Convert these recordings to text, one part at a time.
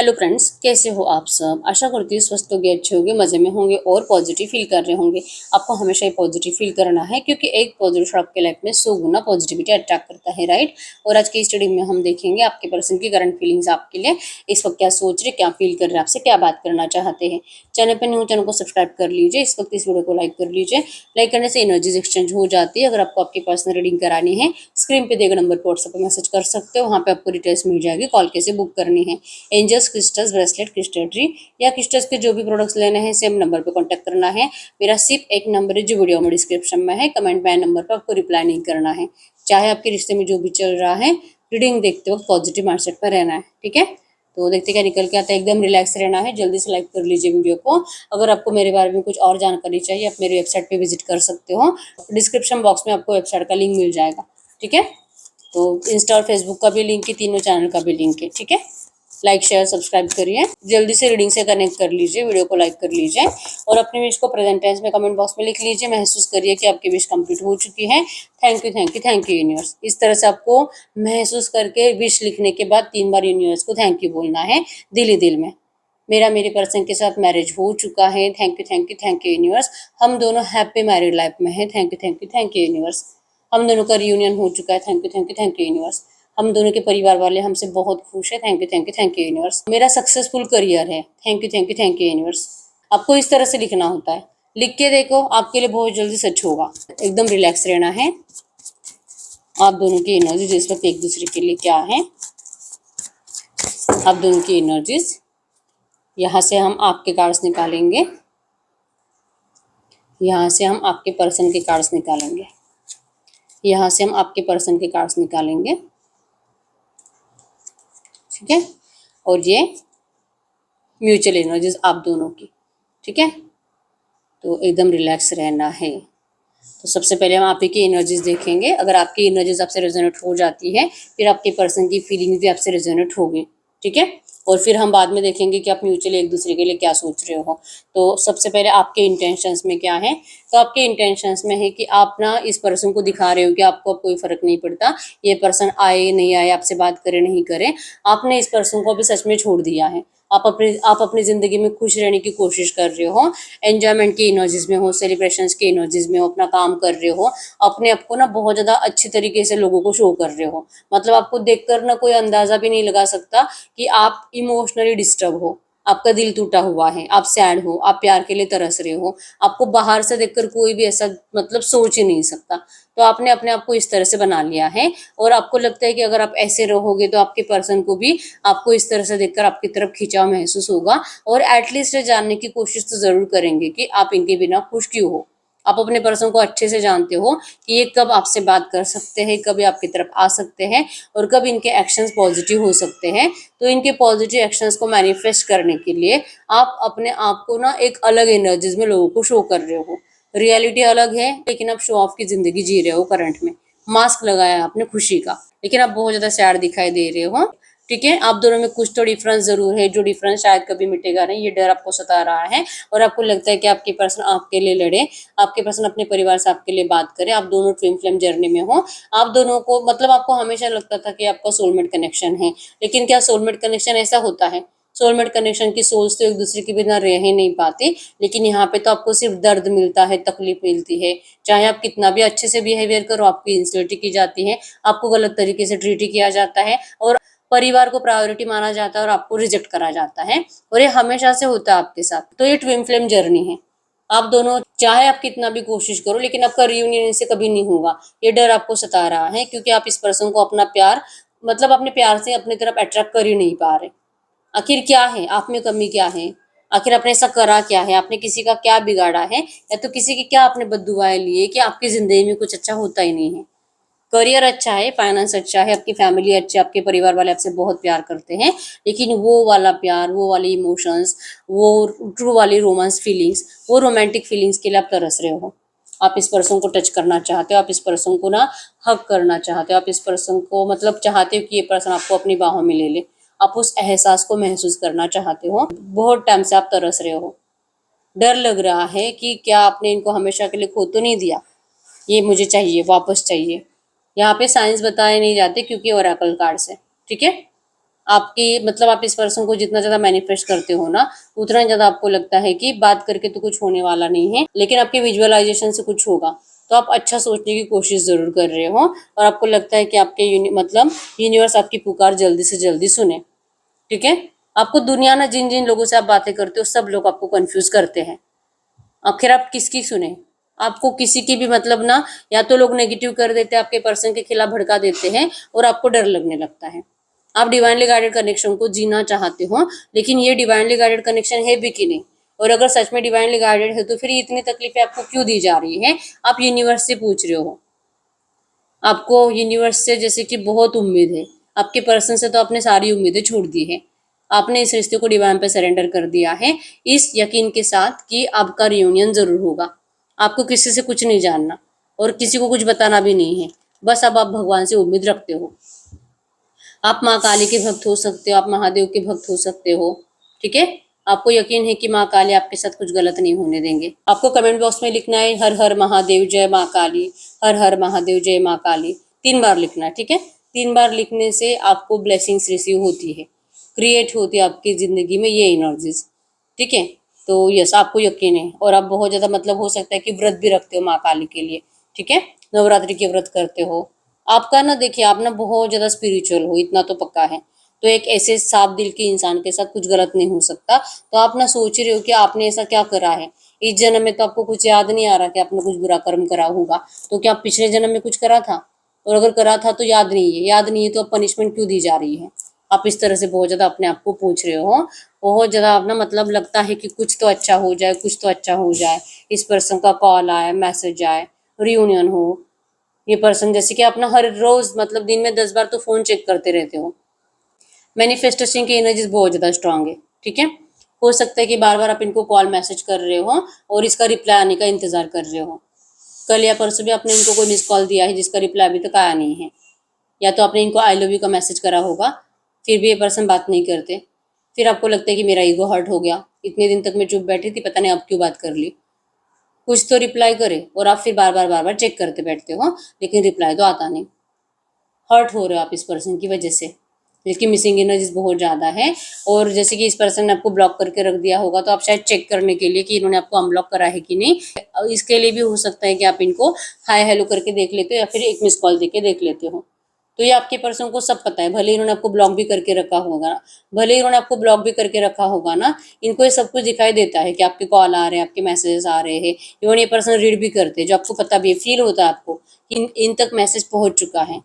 Hello friends, कैसे हो आप सब। आशा करती हूँ स्वस्थ होंगे, अच्छे होंगे, मज़े में होंगे और पॉजिटिव फील कर रहे होंगे। आपको हमेशा ही पॉजिटिव फील करना है क्योंकि एक पॉजिटिव आपके लाइफ में 100 गुना पॉजिटिविटी अट्रैक्ट करता है, राइट। और आज की स्टडी में हम देखेंगे आपके पर्सन की करंट फीलिंग्स आपके लिए इस वक्त क्या सोच रहे, क्या फील कर रहे हैं, आपसे क्या बात करना चाहते हैं। चैनल पर न्यू चैनल को सब्सक्राइब कर लीजिए। इस वक्त इस वीडियो को लाइक कर लीजिए। लाइक करने से एनर्जीज एक्सचेंज हो जाती है। अगर आपको आपकी पर्सनल रीडिंग करानी है, स्क्रीन पे देगा नंबर पर व्हाट्सएप पर मैसेज कर सकते हो। वहाँ पे आपको डिटेल्स मिल जाएगी, कॉल कैसे बुक करनी है। एंजल्स, क्रिस्टल्स, ब्रेसलेट, क्रिस्टलरी या क्रिस्टल्स के जो भी प्रोडक्ट्स लेने हैं सेम नंबर पे कांटेक्ट करना है। मेरा सिर्फ एक नंबर है जो वीडियो में डिस्क्रिप्शन में है। कमेंट में नंबर पर आपको रिप्लाई नहीं करना है। चाहे आपके रिश्ते में जो भी चल रहा है, रीडिंग देखते वक्त पॉजिटिव माइंडसेट पर रहना है, ठीक है। तो देखते क्या निकल के आता है। एकदम रिलैक्स रहना है। जल्दी से लाइक कर लीजिए वीडियो को। अगर आपको मेरे बारे में कुछ और जानकारी चाहिए, आप मेरी वेबसाइट पे विजिट कर सकते हो। डिस्क्रिप्शन बॉक्स में आपको वेबसाइट का लिंक मिल जाएगा, ठीक है। तो इंस्टा और फेसबुक का भी लिंक है, तीनों चैनल का भी लिंक है, ठीक है। लाइक शेयर सब्सक्राइब करिए। जल्दी से रीडिंग से कनेक्ट कर लीजिए, वीडियो को लाइक कर लीजिए और अपनी विश को प्रेजेंट टेंस में कमेंट बॉक्स में लिख लीजिए। महसूस करिए कि आपकी विश कंप्लीट हो चुकी है। Thank you, thank you, thank you universe. इस तरह से आपको महसूस करके विश लिखने के बाद 3 बार यूनिवर्स को थैंक यू बोलना है, दिल ही दिल में। मेरा मेरे पर्सन के साथ मैरिज हो चुका है। Thank you, thank you, thank you universe. हम दोनों हैप्पी मैरिड लाइफ में है। Thank you, thank you, thank you universe. हम दोनों का रियूनियन हो चुका है। Thank you, thank you, thank you universe. हम दोनों के परिवार वाले हमसे बहुत खुश है। Thank you, thank you, thank you universe. मेरा सक्सेसफुल करियर है। Thank you, thank you, thank you universe. आपको इस तरह से लिखना होता है। लिख के देखो, आपके लिए बहुत जल्दी सच होगा। एकदम रिलैक्स रहना है। आप दोनों की एनर्जीज इस वक्त एक दूसरे के लिए क्या है। आप दोनों की एनर्जीज, यहाँ से हम आपके कार्ड्स निकालेंगे। यहाँ से हम आपके पर्सन के कार्ड्स निकालेंगे। यहाँ से हम आपके पर्सन के कार्ड्स निकालेंगे, ठीक है। और ये म्यूचुअल एनर्जीज आप दोनों की, ठीक है। तो एकदम रिलैक्स रहना है। तो सबसे पहले हम आप ही की एनर्जीज देखेंगे। अगर आपकी एनर्जीज आपसे रेजोनेट हो जाती है, फिर आपके पर्सन की फीलिंग्स भी आपसे रेजोनेट होगी, ठीक है। और फिर हम बाद में देखेंगे कि आप म्यूचुअली एक दूसरे के लिए क्या सोच रहे हो। तो सबसे पहले आपके इंटेंशंस में क्या है। तो आपके इंटेंशंस में है कि आप ना इस पर्सन को दिखा रहे हो कि आपको अब कोई फर्क नहीं पड़ता, ये पर्सन आए नहीं आए, आपसे बात करे नहीं करे, आपने इस पर्सन को अभी सच में छोड़ दिया है। आप अपनी ज़िंदगी में खुश रहने की कोशिश कर रहे हो, एन्जॉयमेंट की एनर्जीज में हो, सेलिब्रेशंस की एनर्जीज में हो, अपना काम कर रहे हो, अपने आप को ना बहुत ज़्यादा अच्छी तरीके से लोगों को शो कर रहे हो। मतलब आपको देखकर ना कोई अंदाज़ा भी नहीं लगा सकता कि आप इमोशनली डिस्टर्ब हो, आपका दिल टूटा हुआ है, आप सैड हो, आप प्यार के लिए तरस रहे हो। आपको बाहर से देखकर कोई भी ऐसा मतलब सोच ही नहीं सकता। तो आपने अपने आप को इस तरह से बना लिया है और आपको लगता है कि अगर आप ऐसे रहोगे तो आपके पर्सन को भी आपको इस तरह से देखकर आपकी तरफ खिंचाव महसूस होगा और एटलीस्ट जानने की कोशिश तो ज़रूर करेंगे कि आप इनके बिना खुश क्यों हो। आप अपने पर्सन को अच्छे से जानते हो कि ये कब आपसे बात कर सकते हैं, कब ये आपकी तरफ आ सकते हैं और कब इनके एक्शंस पॉजिटिव हो सकते हैं। तो इनके पॉजिटिव एक्शंस को मैनिफेस्ट करने के लिए आप अपने आप को ना एक अलग एनर्जीज में लोगों को शो कर रहे हो। रियलिटी अलग है, लेकिन आप शो ऑफ की जिंदगी जी रहे हो करंट में। मास्क लगाया आपने खुशी का, लेकिन आप बहुत ज्यादा सैड दिखाई दे रहे हो, ठीक है। आप दोनों में कुछ तो डिफरेंस जरूर है, जो डिफरेंस शायद कभी मिटेगा नहीं। ये डर आपको सता रहा है और आपको लगता है कि आपके पर्सन आपके लिए लड़े, आपके पर्सन अपने परिवार से आपके लिए बात करे। आप दोनों ट्विन फ्लेम जर्नी में हो। आप दोनों को मतलब आपको हमेशा लगता था कि आपका सोलमेट कनेक्शन है, लेकिन क्या सोलमेट कनेक्शन ऐसा होता है। सोलमेट कनेक्शन की सोल्स तो एक दूसरे के बिना रह ही नहीं पाती, लेकिन यहाँ पे तो आपको सिर्फ दर्द मिलता है, तकलीफ मिलती है। चाहे आप कितना भी अच्छे से बिहेवियर करो, आपकी इंसल्ट की जाती है, आपको गलत तरीके से ट्रीट किया जाता है और परिवार को प्रायोरिटी माना जाता है और आपको रिजेक्ट करा जाता है। और ये हमेशा से होता है आपके साथ। तो ये ट्विन फ्लेम जर्नी है। आप दोनों चाहे आप कितना भी कोशिश करो, लेकिन आपका रियूनियन इनसे कभी नहीं होगा। ये डर आपको सता रहा है क्योंकि आप इस पर्सन को अपना प्यार मतलब अपने प्यार से अपनी तरफ अट्रैक्ट कर ही नहीं पा रहे। आखिर क्या है आप में, कमी क्या है। आखिर आपने ऐसा करा क्या है, आपने किसी का क्या बिगाड़ा है, या तो किसी की क्या आपने बददुआएं ली है कि आपकी जिंदगी में कुछ अच्छा होता ही नहीं है। करियर अच्छा है, फाइनेंस अच्छा है, आपकी फैमिली अच्छी, आपके परिवार वाले आपसे बहुत प्यार करते हैं, लेकिन वो वाला प्यार, वो वाले इमोशंस, वो ट्रू वाली रोमांस फीलिंग्स, वो रोमांटिक फीलिंग्स के लिए आप तरस रहे हो। आप इस पर्सन को टच करना चाहते हो, आप इस पर्सन को ना हक करना चाहते हो, आप इस पर्सन को मतलब चाहते हो कि ये पर्सन आपको अपनी बाहों में ले ले। आप उस एहसास को महसूस करना चाहते हो। बहुत टाइम से आप तरस रहे हो। डर लग रहा है कि क्या आपने इनको हमेशा के लिए खो तो नहीं दिया। ये मुझे चाहिए, वापस चाहिए। यहाँ पे साइंस बताए नहीं जाते क्योंकि ओरेकल कार्ड्स है, ठीक है। आपकी मतलब आप इस पर्सन को जितना ज्यादा मैनिफेस्ट करते हो ना, उतना ज्यादा आपको लगता है कि बात करके तो कुछ होने वाला नहीं है, लेकिन आपके विजुअलाइजेशन से कुछ होगा। तो आप अच्छा सोचने की कोशिश जरूर कर रहे हो, और आपको लगता है कि आपके मतलब यूनिवर्स आपकी पुकार जल्दी से जल्दी सुने। ठीक है। आपको दुनिया ना, जिन जिन लोगों से आप बातें करते हो सब लोग आपको कंफ्यूज करते हैं। आखिर आप किसकी सुने? आपको किसी की भी मतलब ना, या तो लोग नेगेटिव कर देते हैं, आपके पर्सन के खिलाफ भड़का देते हैं, और आपको डर लगने लगता है। आप डिवाइनली गाइडेड कनेक्शन को जीना चाहते हो, लेकिन ये डिवाइनली गाइडेड कनेक्शन है भी कि नहीं? और अगर सच में डिवाइनली गाइडेड है तो फिर इतनी तकलीफें आपको क्यों दी जा रही है? आप यूनिवर्स से पूछ रहे हो। आपको यूनिवर्स से जैसे कि बहुत उम्मीद है, आपके पर्सन से तो आपने सारी उम्मीदें छोड़ दी है। आपने इस रिश्ते को डिवाइन पे सरेंडर कर दिया है, इस यकीन के साथ कि आपका रियूनियन जरूर होगा। आपको किसी से कुछ नहीं जानना, और किसी को कुछ बताना भी नहीं है। बस अब आप भगवान से उम्मीद रखते हो। आप माँ काली के भक्त हो सकते हो, आप महादेव के भक्त हो सकते हो। ठीक है। आपको यकीन है कि माँ काली आपके साथ कुछ गलत नहीं होने देंगे। आपको कमेंट बॉक्स में लिखना है हर हर महादेव जय माँ काली, हर हर महादेव जय माँ काली, 3 बार लिखना है। ठीक है। 3 बार लिखने से आपको ब्लेसिंग्स रिसीव होती है, क्रिएट होती है आपकी जिंदगी में ये एनर्जीज। ठीक है। तो यस, आपको यकीन है, और आप बहुत ज्यादा मतलब हो सकता है कि व्रत भी रखते हो माँ काली के लिए। ठीक है। नवरात्रि के व्रत करते हो। आपका ना, देखिए आप ना बहुत ज्यादा स्पिरिचुअल हो, इतना तो पक्का है। तो एक ऐसे साफ दिल के इंसान के साथ कुछ गलत नहीं हो सकता। तो आप ना सोच रहे हो कि आपने ऐसा क्या करा है इस जन्म में, तो आपको कुछ याद नहीं आ रहा कि आपने कुछ बुरा कर्म करा होगा। तो क्या आप पिछले जन्म में कुछ करा था? और अगर करा था तो याद नहीं है, याद नहीं है तो अब पनिशमेंट क्यों दी जा रही है? आप इस तरह से बहुत ज्यादा अपने आप को पूछ रहे हो। बहुत ज्यादा अपना मतलब लगता है कि कुछ तो अच्छा हो जाए, कुछ तो अच्छा हो जाए। इस पर्सन का कॉल आए, मैसेज आए, रियूनियन हो। ये पर्सन जैसे कि अपना हर रोज मतलब दिन में 10 बार तो फोन चेक करते रहते हो। मैनिफेस्टेशन की एनर्जीज बहुत ज्यादा स्ट्रांग है। ठीक है। हो सकता है कि बार बार आप इनको कॉल मैसेज कर रहे हो, और इसका रिप्लाई आने का इंतजार कर रहे हो। कल या परसों भी आपने इनको कोई मिस कॉल दिया है जिसका रिप्लाई अभी तक आया नहीं है। या तो आपने इनको आई लव यू का मैसेज करा होगा, फिर भी ये पर्सन बात नहीं करते। फिर आपको लगता है कि मेरा ईगो हर्ट हो गया, इतने दिन तक मैं चुप बैठी थी, पता नहीं अब क्यों बात कर ली। कुछ तो रिप्लाई करे, और आप फिर बार बार चेक करते बैठते हो, लेकिन रिप्लाई तो आता नहीं। हर्ट हो रहे हो आप इस पर्सन की वजह से, जिसकी मिसिंग एनर्जीज बहुत ज़्यादा है। और जैसे कि इस पर्सन ने आपको ब्लॉक करके रख दिया होगा, तो आप शायद चेक करने के लिए कि इन्होंने आपको अनब्लॉक करा है कि नहीं, इसके लिए भी हो सकता है कि आप इनको हाय हेलो करके देख लेते हो, या फिर एक मिस कॉल देके देख लेते हो। तो ये आपके पर्सन को सब पता है, भले इन्होंने आपको ब्लॉक भी करके रखा होगा, भले इन्होंने आपको ब्लॉक भी करके रखा होगा ना, इनको ये सब कुछ दिखाई देता है कि आपके कॉल आ रहे हैं, आपके मैसेजेस आ रहे हैं। इवन ये पर्सन रीड भी करते हैं, जो आपको पता भी है, फील होता है आपको कि इन तक मैसेज पहुंच चुका है।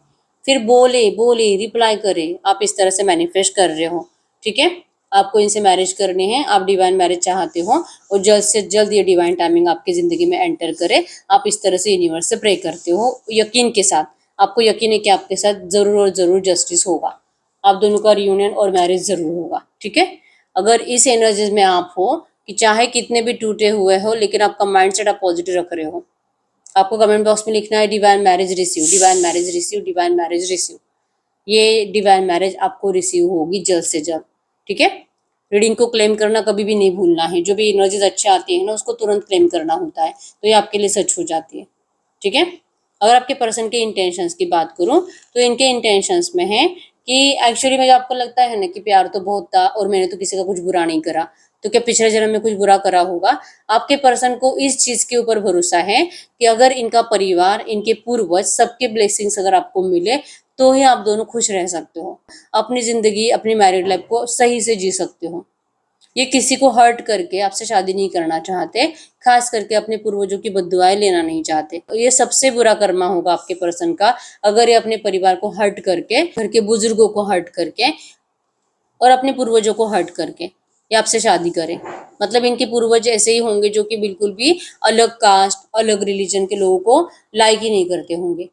फिर बोले बोले रिप्लाई करे, आप इस तरह से मैनिफेस्ट कर रहे हो। ठीक है। आपको इनसे मैरिज करनी है, आप डिवाइन मैरिज चाहते हो, और जल्द से जल्द ये डिवाइन टाइमिंग आपकी जिंदगी में एंटर करे। आप इस तरह से यूनिवर्स से प्रे करते हो यकीन के साथ। आपको यकीन है कि आपके साथ जरूर और जरूर जस्टिस होगा, आप दोनों का रियूनियन और मैरिज जरूर होगा। ठीक है। अगर इस एनर्जीज में आप हो कि चाहे कितने भी टूटे हुए हो, लेकिन आपका माइंड सेट आप पॉजिटिव रख रहे हो, आपको कमेंट बॉक्स में लिखना है divine marriage receive, divine marriage receive, divine marriage receive. ये डिवाइन मैरिज आपको रिसीव होगी जल्द से जल्द। ठीक है। रीडिंग को क्लेम करना कभी भी नहीं भूलना है, जो भी एनर्जीज अच्छे आती है ना, उसको तुरंत क्लेम करना होता है, तो ये आपके लिए सच हो जाती है। ठीक है। अगर आपके पर्सन के इंटेंशंस की बात करूं, तो इनके इंटेंशंस में है कि एक्चुअली में आपको लगता है ना कि प्यार तो बहुत था, और मैंने तो किसी का कुछ बुरा नहीं करा, तो क्या पिछले जन्म में कुछ बुरा करा होगा? आपके पर्सन को इस चीज के ऊपर भरोसा है कि अगर इनका परिवार, इनके पूर्वज, सबके ब्लेसिंग्स अगर आपको मिले, तो ही आप दोनों खुश रह सकते हो, अपनी जिंदगी, अपनी मैरिड लाइफ को सही से जी सकते हो। ये किसी को हर्ट करके आपसे शादी नहीं करना चाहते, खास करके अपने पूर्वजों की बद्दुआएं लेना नहीं चाहते। ये सबसे बुरा कर्मा होगा आपके पर्सन का, अगर ये अपने परिवार को हर्ट करके, घर के बुजुर्गों को हर्ट करके, और अपने पूर्वजों को हर्ट करके ये आपसे शादी करें। मतलब इनके पूर्वज ऐसे ही होंगे जो कि बिल्कुल भी अलग कास्ट, अलग रिलीजन के लोगों को लाइक ही नहीं करते होंगे।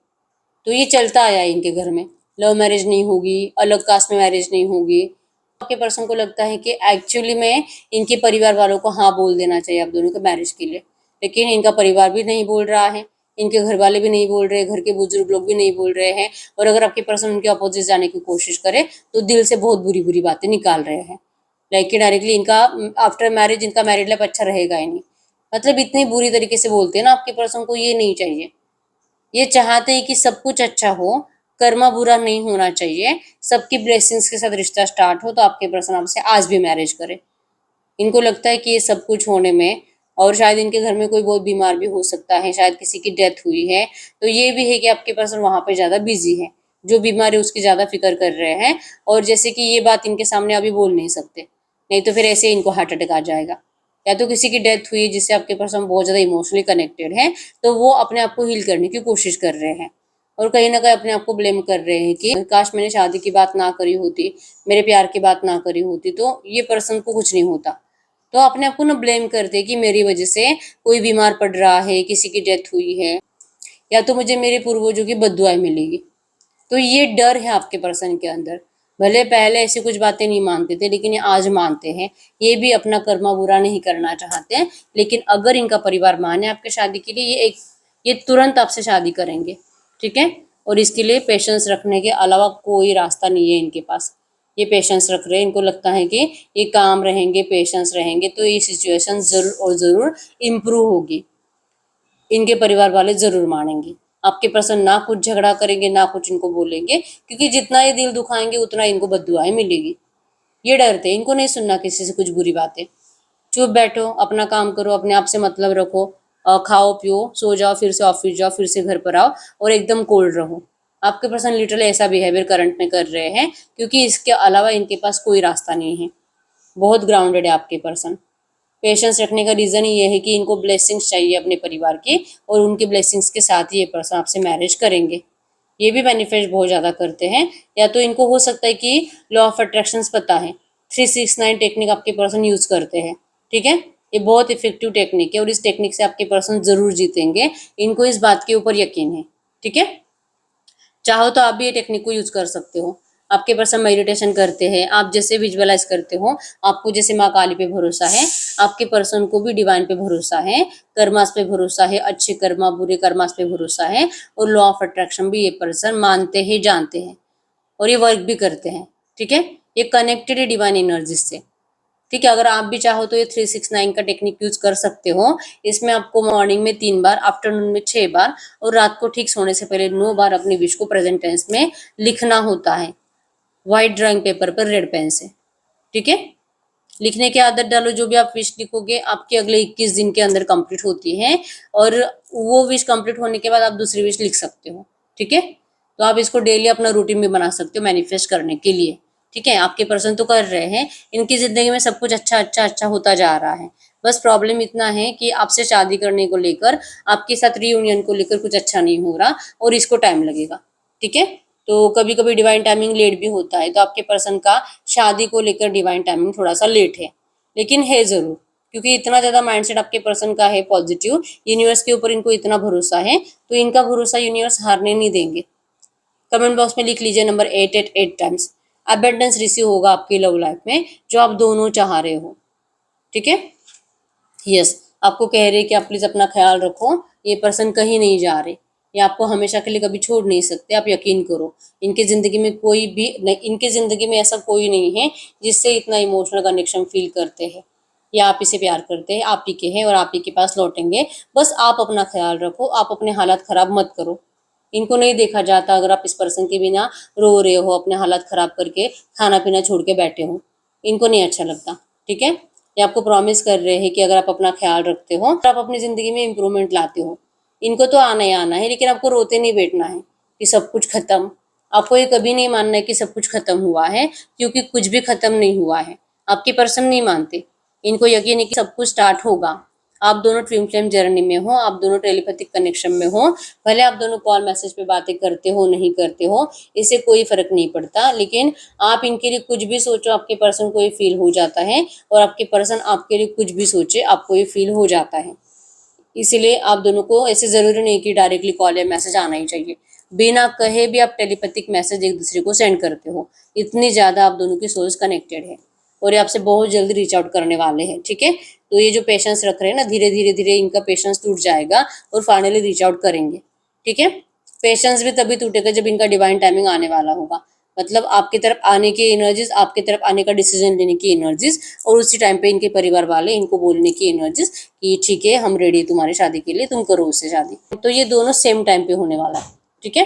तो ये चलता आया है इनके घर में, लव मैरिज नहीं होगी, अलग कास्ट में मैरिज नहीं होगी। आपके पर्सन को लगता है कि एक्चुअली में इनके परिवार वालों को हाँ बोल देना चाहिए आप दोनों के मैरिज के लिए, लेकिन इनका परिवार भी नहीं बोल रहा है, इनके घर वाले भी नहीं बोल रहे, घर के बुजुर्ग लोग भी नहीं बोल रहे हैं। और अगर आपके पर्सन उनके अपोजिट जाने की कोशिश करे, तो दिल से बहुत बुरी बुरी बातें निकाल रहे हैं, लाइक डायरेक्टली इनका आफ्टर मैरिज इनका मैरिड लाइफ अच्छा रहेगा ही नहीं। मतलब इतनी बुरी तरीके से बोलते हैं ना आपके पर्सन को, ये नहीं चाहिए। ये चाहते हैं कि सब कुछ अच्छा हो, कर्मा बुरा नहीं होना चाहिए, सबकी ब्लेसिंग्स के साथ रिश्ता स्टार्ट हो, तो आपके पर्सन आपसे आज भी मैरिज करे। इनको लगता है कि ये सब कुछ होने में, और शायद इनके घर में कोई बहुत बीमार भी हो सकता है, शायद किसी की डेथ हुई है, तो ये भी है कि आपके पर्सन वहाँ पे ज़्यादा बिजी है, जो बीमार है उसकी ज़्यादा फिक्र कर रहे हैं। और जैसे कि ये बात इनके सामने अभी बोल नहीं सकते, नहीं तो फिर ऐसे इनको हार्ट अटैक आ जाएगा। या तो किसी की डेथ हुई जिससे आपके पर्सन बहुत ज़्यादा इमोशनली कनेक्टेड है, तो वो अपने आप को हील करने की कोशिश कर रहे हैं, और कहीं ना कहीं अपने आप को ब्लेम कर रहे हैं कि काश मैंने शादी की बात ना करी होती, मेरे प्यार की बात ना करी होती तो ये पर्सन को कुछ नहीं होता। तो अपने आप को ना ब्लेम करते कि मेरी वजह से कोई बीमार पड़ रहा है, किसी की डेथ हुई है, या तो मुझे मेरे पूर्वजों की बद्दुआएं मिलेगी। तो ये डर है आपके पर्सन के अंदर। भले पहले ऐसी कुछ बातें नहीं मानते थे, लेकिन ये आज मानते हैं। ये भी अपना कर्मा बुरा नहीं करना चाहते हैं, लेकिन अगर इनका परिवार माने आपके शादी के लिए, ये तुरंत आपसे शादी करेंगे, ठीक है। और इसके लिए पेशेंस रखने के अलावा कोई रास्ता नहीं है इनके पास। ये पेशेंस रख रहे हैं, इनको लगता है कि ये काम रहेंगे, पेशेंस रहेंगे तो ये सिचुएशन जरूर और ज़रूर इम्प्रूव होगी, इनके परिवार वाले ज़रूर मानेंगे। आपके पर्सन ना कुछ झगड़ा करेंगे, ना कुछ इनको बोलेंगे, क्योंकि जितना ये दिल दुखाएंगे उतना इनको बद्दुआएं मिलेगी। ये डरते हैं, इनको नहीं सुनना किसी से कुछ बुरी बातें। चुप बैठो, अपना काम करो, अपने आप से मतलब रखो, खाओ पियो, सो जाओ, फिर से ऑफिस जाओ, फिर से घर पर आओ, और एकदम कोल्ड रहो। आपके पर्सन लिटरली ऐसा बिहेवियर करंट में कर रहे हैं, क्योंकि इसके अलावा इनके पास कोई रास्ता नहीं है। बहुत ग्राउंडेड है आपके पर्सन। पेशेंस रखने का रीज़न ये है कि इनको ब्लेसिंग्स चाहिए अपने परिवार की, और उनके ब्लेसिंग्स के साथ ही ये पर्सन आपसे मैरिज करेंगे। ये भी बेनिफिट बहुत ज़्यादा करते हैं। या तो इनको हो सकता है कि लॉ ऑफ अट्रैक्शंस पता है, 369 टेक्निक आपके पर्सन यूज़ करते हैं, ठीक है। ये बहुत इफेक्टिव टेक्निक है, और इस टेक्निक से आपके पर्सन ज़रूर जीतेंगे, इनको इस बात के ऊपर यकीन है, ठीक है। चाहो तो आप भी ये टेक्निक को यूज कर सकते हो। आपके पर्सन मेडिटेशन करते हैं, आप जैसे विजुअलाइज करते हो, आपको जैसे माँ काली पे भरोसा है, आपके पर्सन को भी डिवाइन पे भरोसा है, कर्मास पे भरोसा है, अच्छे कर्मा बुरे कर्मास पे भरोसा है, और लॉ ऑफ अट्रैक्शन भी ये पर्सन मानते हैं, जानते हैं, और ये वर्क भी करते हैं, ठीक है। ये कनेक्टेड है डिवाइन एनर्जी से, ठीक है। अगर आप भी चाहो तो ये 369 का टेक्निक यूज कर सकते हो। इसमें आपको मॉर्निंग में 3 बार, आफ्टरनून में 6 बार, और रात को ठीक सोने से पहले 9 बार अपनी विश को प्रेजेंट टेंस में लिखना होता है, व्हाइट ड्राइंग पेपर पर रेड पेन से, ठीक है। लिखने की आदत डालो, जो भी आप विश लिखोगे आपके अगले 21 दिन के अंदर कंप्लीट होती है, और वो विश कंप्लीट होने के बाद आप दूसरी विश लिख सकते हो, ठीक है। तो आप इसको डेली अपना रूटीन भी बना सकते हो मैनिफेस्ट करने के लिए, ठीक है। आपके पर्सन तो कर रहे हैं, इनकी जिंदगी में सब कुछ अच्छा अच्छा अच्छा होता जा रहा है। बस प्रॉब्लम इतना है कि आपसे शादी करने को लेकर, आपके साथ रीयूनियन को लेकर कुछ अच्छा नहीं हो रहा, और इसको टाइम लगेगा, ठीक है। तो कभी कभी डिवाइन टाइमिंग लेट भी होता है, तो आपके पर्सन का शादी को लेकर डिवाइन टाइमिंग थोड़ा सा लेट है, लेकिन है जरूर, क्योंकि इतना ज्यादा माइंडसेट आपके पर्सन का है पॉजिटिव, यूनिवर्स के ऊपर इनको इतना भरोसा है, तो इनका भरोसा यूनिवर्स हारने नहीं देंगे। कमेंट बॉक्स में लिख लीजिए नंबर 888 टाइम्स। अबेंडेंस रिसीव होगा आपकी लव लाइफ में, जो आप दोनों चाह रहे हो, ठीक है। यस, आपको कह रहे हैं कि आप प्लीज अपना ख्याल रखो, ये पर्सन कहीं नहीं जा रहे, ये आपको हमेशा के लिए कभी छोड़ नहीं सकते, आप यकीन करो। इनकी जिंदगी में कोई भी नहीं, इनकी जिंदगी में ऐसा कोई नहीं है जिससे इतना इमोशनल कनेक्शन फील करते हैं, या आप इसे प्यार करते हैं, आप ही के हैं और आप ही के पास लौटेंगे। बस आप अपना ख्याल रखो, आप अपने हालात खराब मत करो। इनको नहीं देखा जाता अगर आप इस पर्सन के बिना रो रहे हो, अपने हालात खराब करके खाना पीना छोड़ के बैठे हो, इनको नहीं अच्छा लगता, ठीक है। ये आपको प्रॉमिस कर रहे हैं कि अगर आप अपना ख्याल रखते हो, तो आप अपनी जिंदगी में इम्प्रूवमेंट लाते हो। इनको तो आना ही आना है, लेकिन आपको रोते नहीं बैठना है कि सब कुछ खत्म। आपको ये कभी नहीं मानना है कि सब कुछ खत्म हुआ है, क्योंकि कुछ भी खत्म नहीं हुआ है। आपके पर्सन नहीं मानते, इनको यकीन है कि सब कुछ स्टार्ट होगा। आप दोनों ट्विन फ्लेम जर्नी में हो, आप दोनों टेलीपैथिक कनेक्शन में हो, भले आप दोनों कॉल मैसेज पे बातें करते हो नहीं करते हो, इससे कोई फर्क नहीं पड़ता, लेकिन आप इनके लिए कुछ भी सोचो आपके पर्सन को ये फील हो जाता है, और आपके पर्सन आपके लिए कुछ भी सोचे आपको ये फील हो जाता है। इसीलिए आप दोनों को ऐसे जरूरी नहीं कि डायरेक्टली कॉल या मैसेज आना ही चाहिए, बिना कहे भी आप टेलीपैथिक मैसेज एक दूसरे को सेंड करते हो। इतनी ज्यादा आप दोनों की सोच कनेक्टेड है, और ये आपसे बहुत जल्दी रीच आउट करने वाले हैं, ठीक है। तो ये जो पेशेंस रख रहे हैं ना, धीरे धीरे धीरे इनका पेशेंस टूट जाएगा, और फाइनली रीच आउट करेंगे, ठीक है। पेशेंस भी तभी टूटेगा जब इनका डिवाइन टाइमिंग आने वाला होगा, मतलब आपकी तरफ आने की एनर्जीज, आपकी तरफ आने का डिसीजन लेने की एनर्जीज, और उसी टाइम पे इनके परिवार वाले इनको बोलने की एनर्जीज कि ठीक है हम रेडी तुम्हारी शादी के लिए, तुम करो उससे शादी। तो ये दोनों सेम टाइम पे होने वाला है, ठीक है।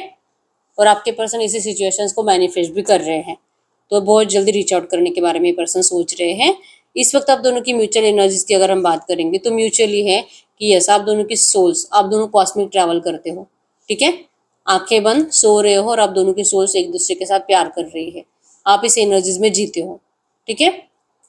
और आपके पर्सन इसी सिचुएशंस को मैनिफेस्ट भी कर रहे हैं। तो बहुत जल्दी रीच आउट करने के बारे में ये पर्सन सोच रहे हैं। इस वक्त आप दोनों की म्यूचुअल एनर्जीज की अगर हम बात करेंगे तो म्यूचुअली है कि यस, आप दोनों की सोल्स, आप दोनों कॉस्मिक ट्रैवल करते हो, ठीक है। आंखें बंद सो रहे हो और आप दोनों की सोल्स एक दूसरे के साथ प्यार कर रही है। आप इस एनर्जीज में जीते हो, ठीक है।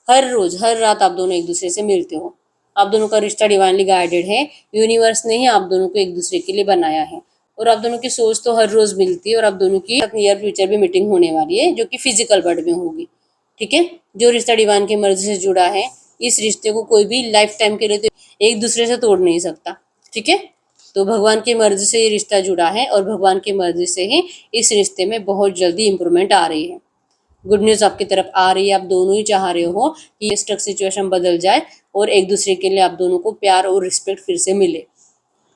हर रोज हर रात आप दोनों एक दूसरे से मिलते हो। आप दोनों का रिश्ता डिवाइनली गाइडेड है। यूनिवर्स ने ही आप दोनों को एक दूसरे के लिए बनाया है। और आप दोनों की सोच तो हर रोज मिलती है और आप दोनों की नियर फ्यूचर भी मीटिंग होने वाली है, जो कि फिजिकल वर्ल्ड में होगी, ठीक है। जो रिश्ता डिवाइन की मर्जी से जुड़ा है, इस रिश्ते को कोई भी लाइफ टाइम के लिए तो एक दूसरे से तोड़ नहीं सकता, ठीक है। तो भगवान की मर्जी से ये रिश्ता जुड़ा है और भगवान की मर्जी से ही इस रिश्ते में बहुत जल्दी इंप्रूवमेंट आ रही है। गुड न्यूज आपकी तरफ आ रही है। आप दोनों ही चाह रहे हो कि ये स्ट्रक सिचुएशन बदल जाए और एक दूसरे के लिए आप दोनों को प्यार और रिस्पेक्ट फिर से मिले।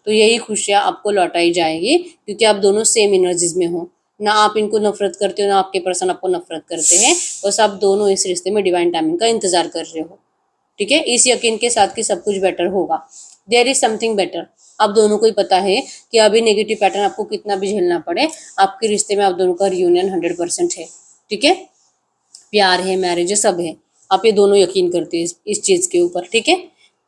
तो यही खुशियाँ आपको लौटाई जाएगी, क्योंकि आप दोनों सेम एनर्जीज में हो। ना आप इनको नफरत करते हो, ना आपके पर्सन आपको नफरत करते हैं। बस आप दोनों इस रिश्ते में डिवाइन टाइमिंग का इंतजार कर रहे हो, ठीक है। इस यकीन के साथ कि सब कुछ बेटर होगा। There is something better. आप दोनों को ही पता है कि अभी नेगेटिव पैटर्न आपको कितना भी झेलना पड़े, आपके रिश्ते में आप दोनों का रियूनियन 100% है, ठीक है। प्यार है, मैरिज है, सब है। आप ये दोनों यकीन करते हैं इस चीज़ के ऊपर, ठीक है।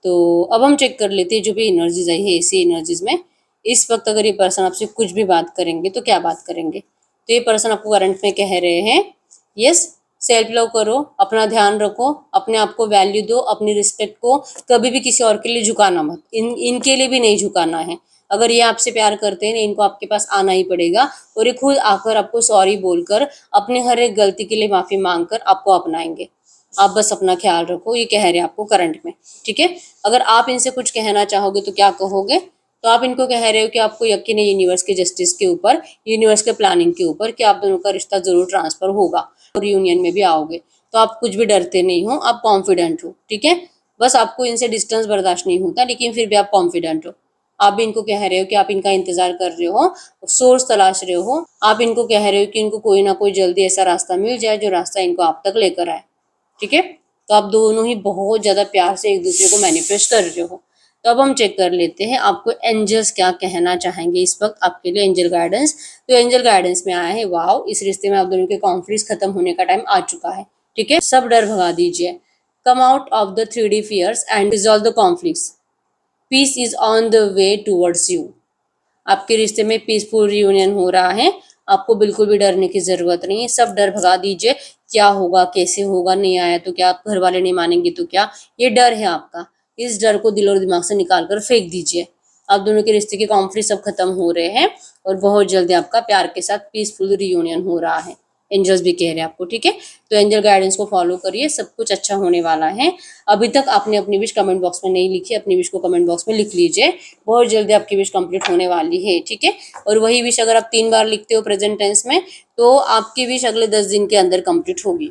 तो अब हम चेक कर लेते हैं जो भी एनर्जीज आई है इसी एनर्जीज में इस वक्त अगर ये पर्सन आपसे कुछ भी बात करेंगे तो क्या बात करेंगे। तो ये पर्सन आपको करंट में कह रहे हैं, यस, सेल्फ लव करो, अपना ध्यान रखो, अपने आप को वैल्यू दो, अपनी रिस्पेक्ट को कभी भी किसी और के लिए झुकाना मत, इनके लिए भी नहीं झुकाना है। अगर ये आपसे प्यार करते हैं, इनको आपके पास आना ही पड़ेगा और ये खुद आकर आपको सॉरी बोलकर अपने हर एक गलती के लिए माफी मांगकर आपको अपनाएंगे। आप बस अपना ख्याल रखो, ये कह रहे हैं आपको करंट में, ठीक है। अगर आप इनसे कुछ कहना चाहोगे तो क्या कहोगे। तो आप इनको कह रहे हो कि आपको यकीन है यूनिवर्स के जस्टिस के ऊपर, यूनिवर्स के प्लानिंग के ऊपर, कि आप दोनों का रिश्ता जरूर ट्रांसफर होगा और यूनियन में भी आओगे। तो आप कुछ भी डरते नहीं हो, आप कॉन्फिडेंट हो, ठीक है। बस आपको इनसे डिस्टेंस बर्दाश्त नहीं होता, लेकिन फिर भी आप कॉन्फिडेंट हो। आप भी इनको कह रहे हो कि आप इनका इंतजार कर रहे हो, सोर्स तलाश रहे हो। आप इनको कह रहे हो कि इनको कोई ना कोई जल्दी ऐसा रास्ता मिल जाए जो रास्ता इनको आप तक लेकर आए, ठीक है। तो आप दोनों ही बहुत ज्यादा प्यार से एक दूसरे को मैनिफेस्ट कर रहे हो। तो अब हम चेक कर लेते हैं आपको एंजल्स क्या कहना चाहेंगे इस वक्त आपके लिए, एंजल गाइडेंस। तो एंजल गाइडेंस में आया है, वाओ, इस रिश्ते में आप दोनों के कॉन्फ्लिक्ट खत्म होने का टाइम आ चुका है, ठीक है। सब डर भगा दीजिए, come out of the 3D fears and resolve the conflicts, peace is on the way towards you. आपके रिश्ते में पीसफुल रियूनियन हो रहा है। आपको बिल्कुल भी डरने की जरूरत नहीं है, सब डर भगा दीजिए। क्या होगा, कैसे होगा, नहीं आया तो क्या, घर वाले नहीं मानेंगे तो क्या, ये डर है आपका। इस डर को दिल और दिमाग से निकाल कर फेंक दीजिए। आप दोनों के रिश्ते के कॉन्फ्लिक्ट सब खत्म हो रहे हैं और बहुत जल्दी आपका प्यार के साथ पीसफुल रियूनियन हो रहा है। एंजल्स भी कह रहे हैं आपको, ठीक है। तो एंजल गाइडेंस को फॉलो करिए, सब कुछ अच्छा होने वाला है। अभी तक आपने अपनी विश कमेंट बॉक्स में नहीं लिखी, अपनी विश को कमेंट बॉक्स में लिख लीजिए। बहुत जल्दी आपकी विश कंप्लीट होने वाली है, ठीक है। और वही विश अगर आप 3 बार लिखते हो प्रेजेंट टेंस में, तो आपकी विश अगले 10 दिन के अंदर कंप्लीट होगी।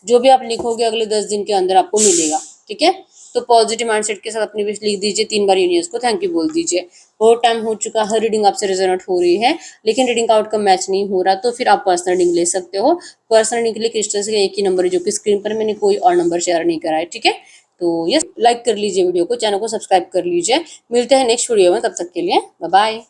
जो भी आप लिखोगे अगले 10 दिन के अंदर आपको मिलेगा, ठीक है। तो पॉजिटिव माइंडसेट के साथ अपनी विश लिख दीजिए, 3 बार यूनिवर्स को थैंक यू बोल दीजिए। बहुत टाइम हो चुका, हर रीडिंग आपसे रेजोनेट हो रही है लेकिन रीडिंग का आउटकम मैच नहीं हो रहा, तो फिर आप पर्सनल रीडिंग ले सकते हो। पर्सनल रीडिंग के लिए क्रिस्टल्स का एक ही नंबर है जो कि स्क्रीन पर, मैंने कोई और नंबर शेयर नहीं करा है, ठीक है। तो यस, लाइक कर लीजिए वीडियो को, चैनल को सब्सक्राइब कर लीजिए। मिलते हैं नेक्स्ट वीडियो में, तब तक के लिए बाय बाय।